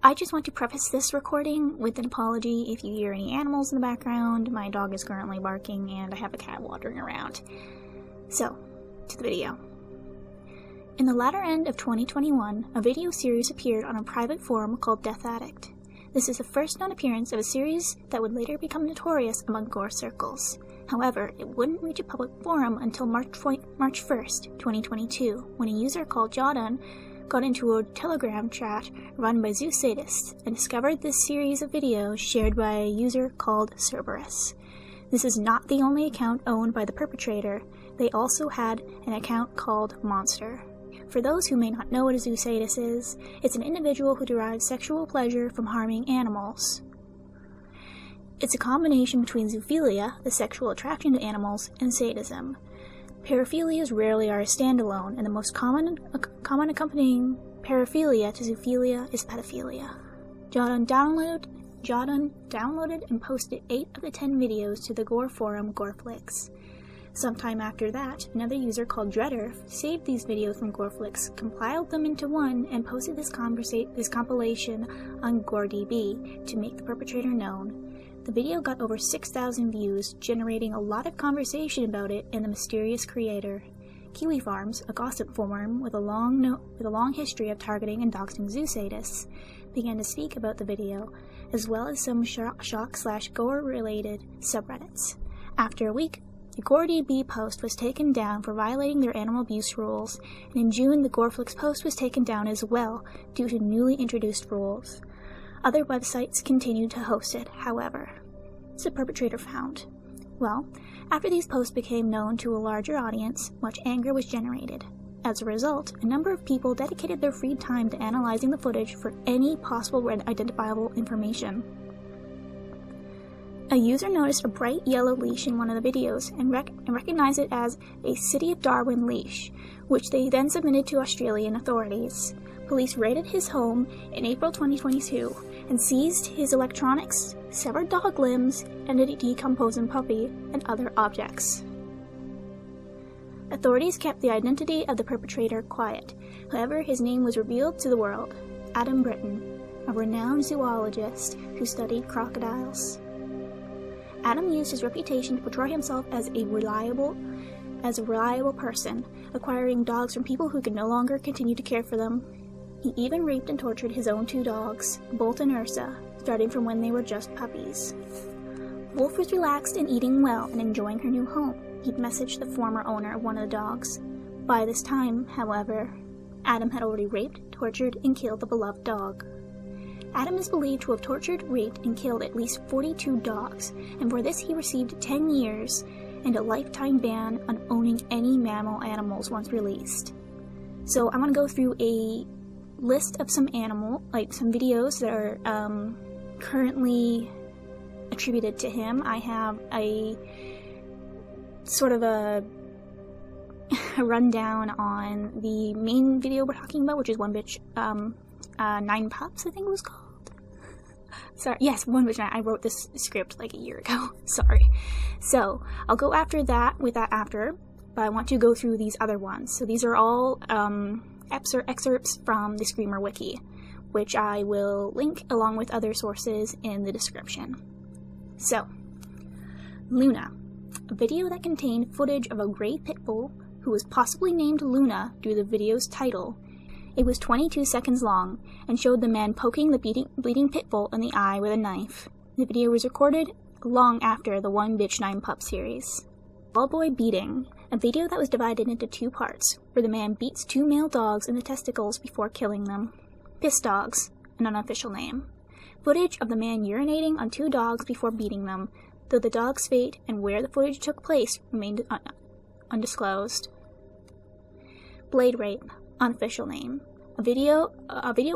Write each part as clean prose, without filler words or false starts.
I just want to preface this recording with an apology if you hear any animals in the background. My dog is currently barking and I have a cat wandering around. So, to the video. In the latter end of 2021, a video series appeared on a private forum called Death Addict. This is the first known appearance of a series that would later become notorious among gore circles. However, it wouldn't reach a public forum until March 1st, 2022, when a user called Jordan got into a Telegram chat run by zoo sadists and discovered this series of videos shared by a user called Cerberus. This is not the only account owned by the perpetrator. They also had an account called Monster. For those who may not know what a zoo sadist is, it's an individual who derives sexual pleasure from harming animals. It's a combination between zoophilia, the sexual attraction to animals, and sadism. Paraphilias rarely are a standalone, and the most common accompanying paraphilia to zoophilia is pedophilia. Jordan downloaded and posted 8 of the 10 videos to the gore forum Goreflix. Sometime after that, another user called Dredder saved these videos from Goreflix, compiled them into one, and posted this compilation on GoreDB to make the perpetrator known. The video got over 6,000 views, generating a lot of conversation about it and the mysterious creator. Kiwi Farms, a gossip forum with a long history of targeting and doxing zoo sadists, began to speak about the video, as well as some shock/gore-related subreddits. After a week, the GoreDB post was taken down for violating their animal abuse rules, and in June the Goreflix post was taken down as well due to newly introduced rules. Other websites continued to host it, however. What's the perpetrator found? Well, after these posts became known to a larger audience, much anger was generated. As a result, a number of people dedicated their free time to analyzing the footage for any possible identifiable information. A user noticed a bright yellow leash in one of the videos and recognized it as a City of Darwin leash, which they then submitted to Australian authorities. Police raided his home in April 2022 and seized his electronics, severed dog limbs, and a decomposing puppy and other objects. Authorities kept the identity of the perpetrator quiet. However, his name was revealed to the world: Adam Britton, a renowned zoologist who studied crocodiles. Adam used his reputation to portray himself as a reliable person, acquiring dogs from people who could no longer continue to care for them. He even raped and tortured his own 2 dogs, Bolt and Ursa, starting from when they were just puppies. Wolf was relaxed and eating well and enjoying her new home. He'd messaged the former owner of one of the dogs. By this time, however, Adam had already raped, tortured, and killed the beloved dog. Adam is believed to have tortured, raped, and killed at least 42 dogs, and for this he received 10 years and a lifetime ban on owning any mammal animals once released. So I'm going to go through a list of some videos that are currently attributed to him. I have a sort of a rundown on the main video we're talking about, which is One Bitch 9 Pups, I think it was called. Sorry, yes, One Bitch 9. I wrote this script like a year ago. Sorry. So I'll go after that after, but I want to go through these other ones. So these are all excerpts from the Screamer Wiki, which I will link along with other sources in the description. So, Luna, a video that contained footage of a gray pit bull who was possibly named Luna due to the video's title. It was 22 seconds long and showed the man poking the bleeding pit bull in the eye with a knife. The video was recorded long after the One Bitch 9 Pup series. Ball Boy Beating, a video that was divided into 2 parts, where the man beats 2 male dogs in the testicles before killing them. Piss Dogs, an unofficial name. Footage of the man urinating on 2 dogs before beating them, though the dog's fate and where the footage took place remained undisclosed. Blade Rape, unofficial name. A video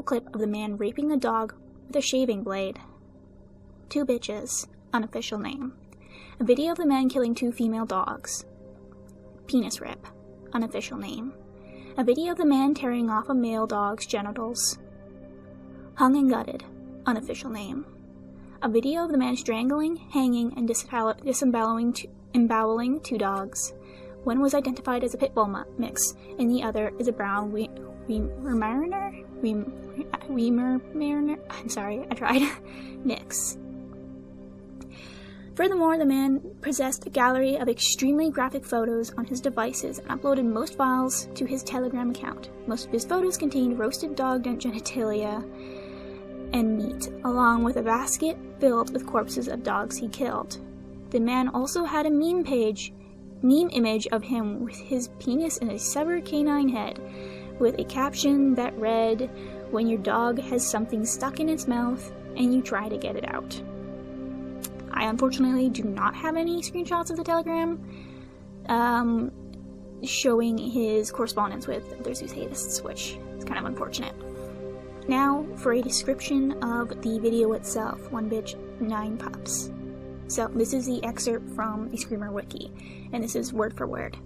clip of the man raping the dog with a shaving blade. 2 Bitches, unofficial name. A video of the man killing 2 female dogs. Penis Rip, unofficial name. A video of the man tearing off a male dog's genitals. Hung and Gutted, unofficial name. A video of the man strangling, hanging, and disemboweling 2 dogs. One was identified as a pit bull mix, and the other is a brown Mariner, I'm sorry, I tried, Nix. Furthermore, the man possessed a gallery of extremely graphic photos on his devices and uploaded most files to his Telegram account. Most of his photos contained roasted dog genitalia and meat, along with a basket filled with corpses of dogs he killed. The man also had a meme image of him with his penis in a severed canine head, with a caption that read, "When your dog has something stuck in its mouth and you try to get it out." I unfortunately do not have any screenshots of the Telegram showing his correspondence with other Zeus sadists, which is kind of unfortunate. Now for a description of the video itself, 1 bitch, 9 pups. So this is the excerpt from the Screamer Wiki, and this is word for word.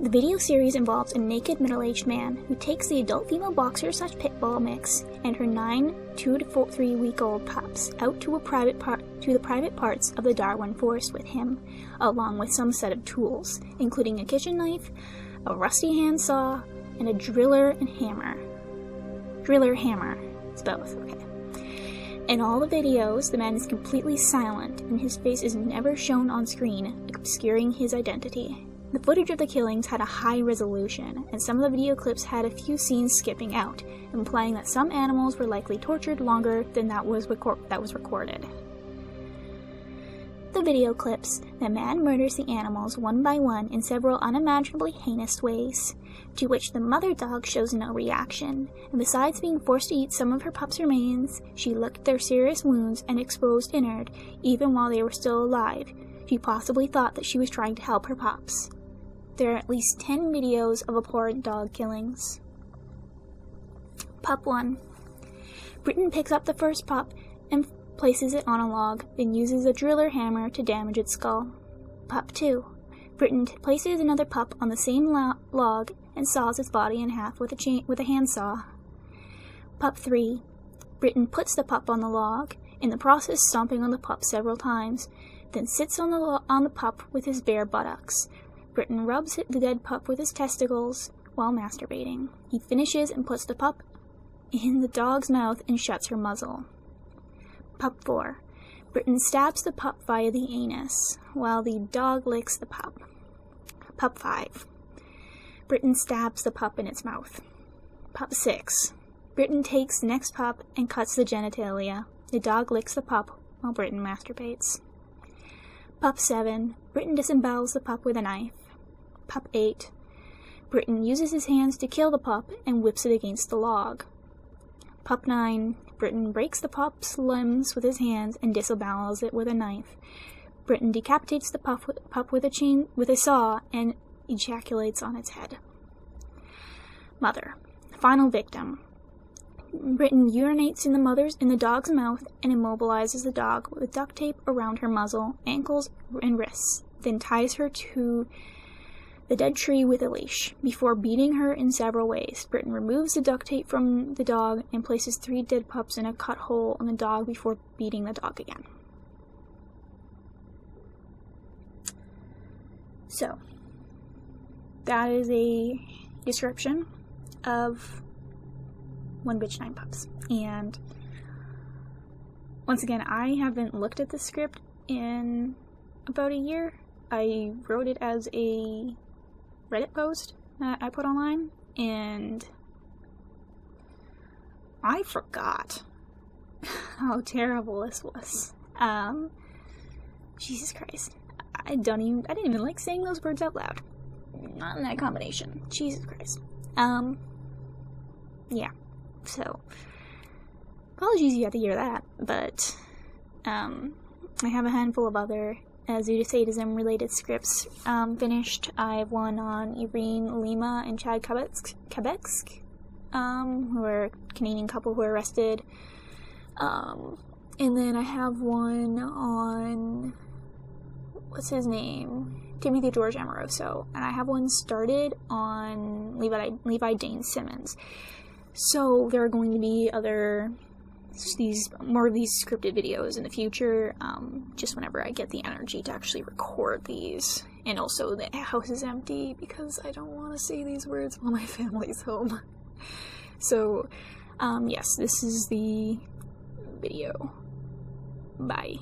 The video series involves a naked middle-aged man who takes the adult female boxer/pit bull mix and her 9 2 to 3-week-old pups out to the private parts of the Darwin forest with him, along with some set of tools, including a kitchen knife, a rusty handsaw, and a driller and hammer. Driller hammer. It's both, okay. In all the videos, the man is completely silent, and his face is never shown on screen, obscuring his identity. The footage of the killings had a high resolution, and some of the video clips had a few scenes skipping out, implying that some animals were likely tortured longer than that was recorded. The video clips, the man murders the animals one by one in several unimaginably heinous ways, to which the mother dog shows no reaction, and besides being forced to eat some of her pups' remains, she licked their serious wounds and exposed innard, even while they were still alive. She possibly thought that she was trying to help her pups. There are at least 10 videos of abhorrent dog killings. Pup 1. Britton picks up the first pup and places it on a log, then uses a driller hammer to damage its skull. Pup 2. Britton places another pup on the same log and saws its body in half with a handsaw. Pup 3. Britton puts the pup on the log, in the process stomping on the pup several times, then sits on the pup with his bare buttocks. Britton rubs the dead pup with his testicles while masturbating. He finishes and puts the pup in the dog's mouth and shuts her muzzle. Pup 4. Britton stabs the pup via the anus, while the dog licks the pup. Pup 5. Britton stabs the pup in its mouth. Pup 6. Britton takes the next pup and cuts the genitalia. The dog licks the pup while Britton masturbates. Pup 7. Britton disembowels the pup with a knife. Pup 8. Britton uses his hands to kill the pup and whips it against the log. Pup 9. Britton breaks the pup's limbs with his hands and disembowels it with a knife. Britton decapitates the pup with a saw and ejaculates on its head. Mother. Final victim. Britton urinates in the dog's mouth and immobilizes the dog with duct tape around her muzzle, ankles, and wrists, then ties her to the dead tree with a leash. Before beating her in several ways, Britton removes the duct tape from the dog and places 3 dead pups in a cut hole on the dog before beating the dog again. So, that is a description of 1 bitch 9 pups. And once again, I haven't looked at the script in about a year. I wrote it as a Reddit post that I put online, and I forgot how terrible this was. Jesus Christ. I didn't even like saying those words out loud. Not in that combination. Jesus Christ. Yeah. So, apologies you had to hear that, but, I have a handful of other Zoodosadism related scripts, finished. I have one on Irene Lima and Chad Kabetsk, who are a Canadian couple who were arrested, and then I have one on, what's his name? Timothy George Amoroso, and I have one started on Levi Dane Simmons. So there are going to be more of these scripted videos in the future, just whenever I get the energy to actually record these And also the house is empty because I don't want to say these words while my family's home. So, yes, this is the video. Bye.